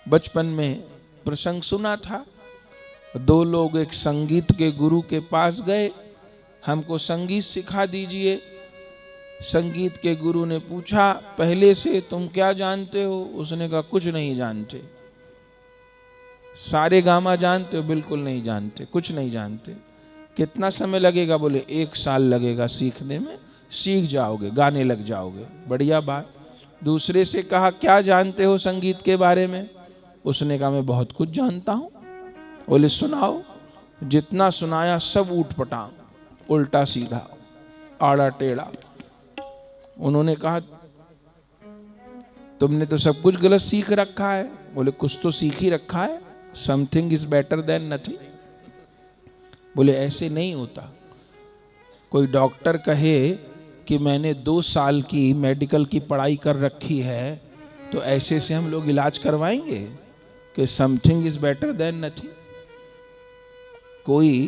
बचपन में प्रसंग सुना था। दो लोग एक संगीत के गुरु के पास गए, हमको संगीत सिखा दीजिए। संगीत के गुरु ने पूछा, पहले से तुम क्या जानते हो? उसने कहा, कुछ नहीं जानते। सारे गामा जानते हो? बिल्कुल नहीं जानते, कुछ नहीं जानते। कितना समय लगेगा? बोले 1 साल लगेगा सीखने में, सीख जाओगे, गाने लग जाओगे। बढ़िया बात। दूसरे से कहा, क्या जानते हो संगीत के बारे में? उसने कहा, मैं बहुत कुछ जानता हूं। बोले, सुनाओ। जितना सुनाया सब ऊट पटांग, उल्टा सीधा, आड़ा टेढ़ा। उन्होंने कहा, तुमने तो सब कुछ गलत सीख रखा है। बोले, कुछ तो सीख ही रखा है। Something is better than nothing. बोले, ऐसे नहीं होता। कोई डॉक्टर कहे कि मैंने 2 साल की मेडिकल की पढ़ाई कर रखी है, तो ऐसे से हम लोग इलाज करवाएंगे कि something is better than nothing. कोई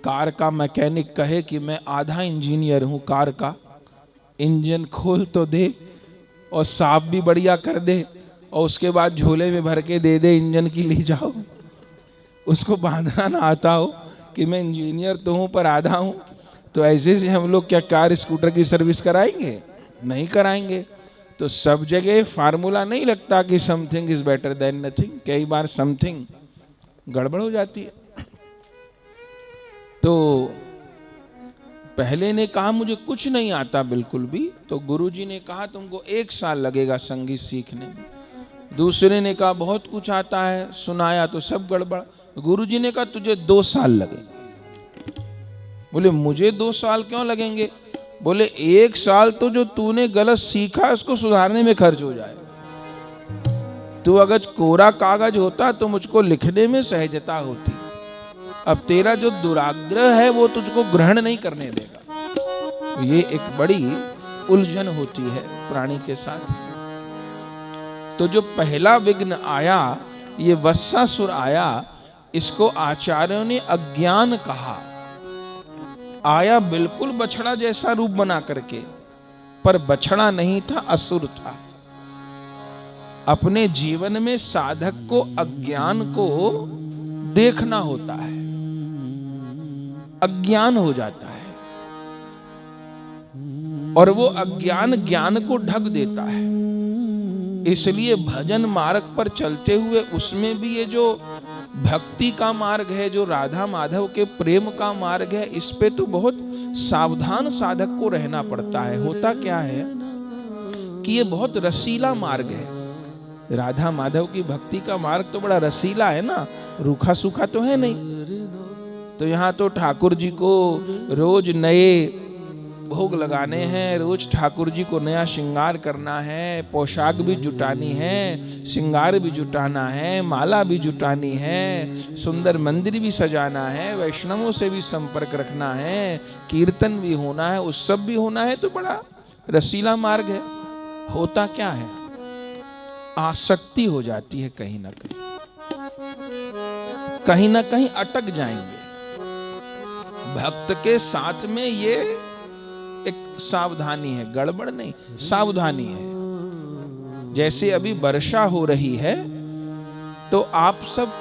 कार का मैकेनिक कहे कि मैं आधा इंजीनियर हूं कार का, इंजन खोल तो दे और साफ भी बढ़िया कर दे, और उसके बाद झोले में भर के दे दे, इंजन की ले जाओ। उसको बांधना ना आता हो कि मैं इंजीनियर तो हूं पर आधा हूं, तो ऐसे से हम लोग क्या कार स्कूटर की सर्विस कराएंगे? नहीं कराएंगे। तो सब जगह फार्मूला नहीं लगता कि something is better than nothing. कई बार समथिंग गड़बड़ हो जाती है। तो पहले ने कहा, मुझे कुछ नहीं आता बिल्कुल भी। तो गुरुजी ने कहा, तुमको 1 साल लगेगा संगीत सीखने में। दूसरे ने कहा, बहुत कुछ आता है। सुनाया तो सब गड़बड़। गुरुजी ने कहा, तुझे 2 साल लगेंगे। बोले, मुझे 2 साल क्यों लगेंगे? बोले, 1 साल तो जो तूने गलत सीखा उसको सुधारने में खर्च हो जाए। तू अगर कोरा कागज होता तो मुझको लिखने में सहजता होती। अब तेरा जो दुराग्रह है वो तुझको ग्रहण नहीं करने देगा। ये एक बड़ी उलझन होती है प्राणी के साथ। तो जो पहला विघ्न आया, ये वत्सासुर आया, इसको आचार्यों ने अज्ञान कहा। आया बिल्कुल बछड़ा जैसा रूप बना करके, पर बछड़ा नहीं था, असुर था। अपने जीवन में साधक को अज्ञान को देखना होता है। अज्ञान हो जाता है और वो अज्ञान ज्ञान को ढक देता है। इसलिए भजन मार्ग पर चलते हुए उसमें भी ये जो भक्ति का मार्ग है, जो राधा माधव के प्रेम का मार्ग है, इस पे तो बहुत सावधान साधक को रहना पड़ता है। होता क्या है कि ये बहुत रसीला मार्ग है। राधा माधव की भक्ति का मार्ग तो बड़ा रसीला है ना, रूखा सूखा तो है नहीं। तो यहाँ तो ठाकुर जी को रोज नए भोग लगाने हैं, रोज ठाकुर जी को नया श्रृंगार करना है, पोशाक भी जुटानी है, श्रृंगार भी जुटाना है, माला भी जुटानी है, सुंदर मंदिर भी सजाना है, वैष्णवों से भी संपर्क रखना है, कीर्तन भी होना है, उत्सव भी होना है। तो बड़ा रसीला मार्ग है। होता क्या है, आसक्ति हो जाती है। कहीं ना कहीं अटक जाएंगे। भक्त के साथ में ये एक सावधानी है, गड़बड़ नहीं, सावधानी है। जैसे अभी वर्षा हो रही है तो आप सब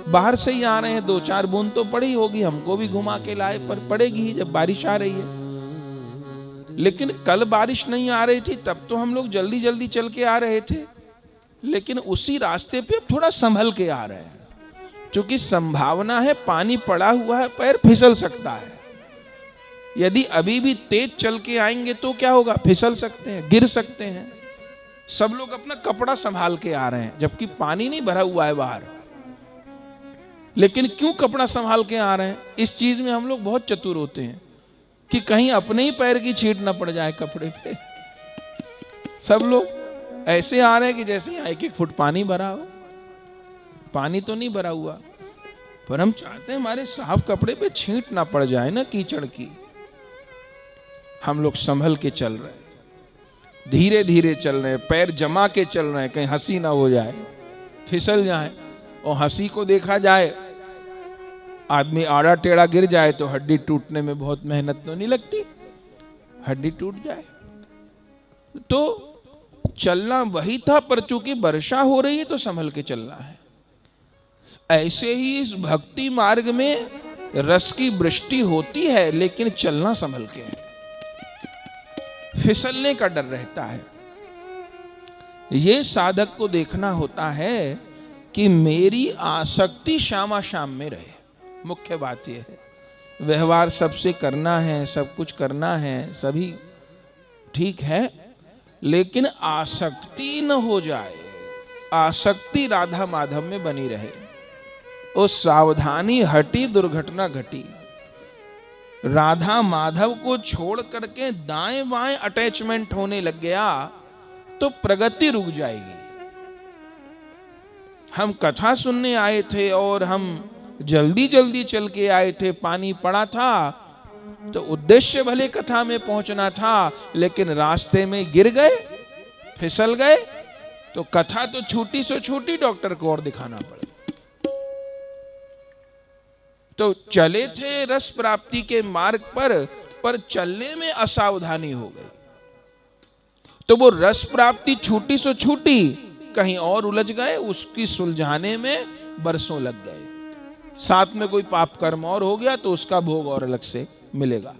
बाहर से ही आ रहे हैं, 2-4 बूंद तो पड़ी होगी, हमको भी घुमा के लाए, पर पड़ेगी ही जब बारिश आ रही है। लेकिन कल बारिश नहीं आ रही थी, तब तो हम लोग जल्दी जल्दी चल के आ रहे थे। लेकिन उसी रास्ते पे थोड़ा संभल के आ रहे हैं, क्योंकि संभावना है पानी पड़ा हुआ है, पैर फिसल सकता है। यदि अभी भी तेज चल के आएंगे तो क्या होगा, फिसल सकते हैं, गिर सकते हैं। सब लोग अपना कपड़ा संभाल के आ रहे हैं, जबकि पानी नहीं भरा हुआ है बाहर। लेकिन क्यों कपड़ा संभाल के आ रहे हैं? इस चीज में हम लोग बहुत चतुर होते हैं कि कहीं अपने ही पैर की छींट ना पड़ जाए कपड़े पे। सब लोग ऐसे आ रहे हैं कि जैसे यहाँ 1-1 फुट पानी भरा हो। पानी तो नहीं भरा हुआ, पर हम चाहते हैं हमारे साफ कपड़े पे छींट ना पड़ जाए ना कीचड़ की। हम लोग संभल के चल रहे हैं, धीरे धीरे चल रहे हैं, पैर जमा के चल रहे हैं, कहीं हंसी ना हो जाए, फिसल जाए। और हंसी को देखा जाए, आदमी आड़ा टेढ़ा गिर जाए तो हड्डी टूटने में बहुत मेहनत तो नहीं लगती, हड्डी टूट जाए। तो चलना वही था, पर चूंकि वर्षा हो रही है तो संभल के चलना है। ऐसे ही इस भक्ति मार्ग में रस की वृष्टि होती है, लेकिन चलना संभल के है, फिसलने का डर रहता है। ये साधक को देखना होता है कि मेरी आसक्ति श्यामा श्याम में रहे। मुख्य बात यह है, व्यवहार सबसे करना है, सब कुछ करना है, सभी ठीक है, लेकिन आसक्ति न हो जाए, आसक्ति राधा माधव में बनी रहे। उस सावधानी हटी, दुर्घटना घटी। राधा माधव को छोड़ करके दाएं बाएं अटैचमेंट होने लग गया तो प्रगति रुक जाएगी। हम कथा सुनने आए थे और हम जल्दी जल्दी चल के आए थे, पानी पड़ा था तो उद्देश्य भले कथा में पहुंचना था, लेकिन रास्ते में गिर गए, फिसल गए, तो कथा तो छोटी से छोटी, डॉक्टर को और दिखाना पड़ा। तो चले थे रस प्राप्ति के मार्ग पर चलने में असावधानी हो गई, तो वो रस प्राप्ति छूटी सो छूटी, कहीं और उलझ गए, उसकी सुलझाने में बरसों लग गए। साथ में कोई पाप कर्म और हो गया तो उसका भोग और अलग से मिलेगा।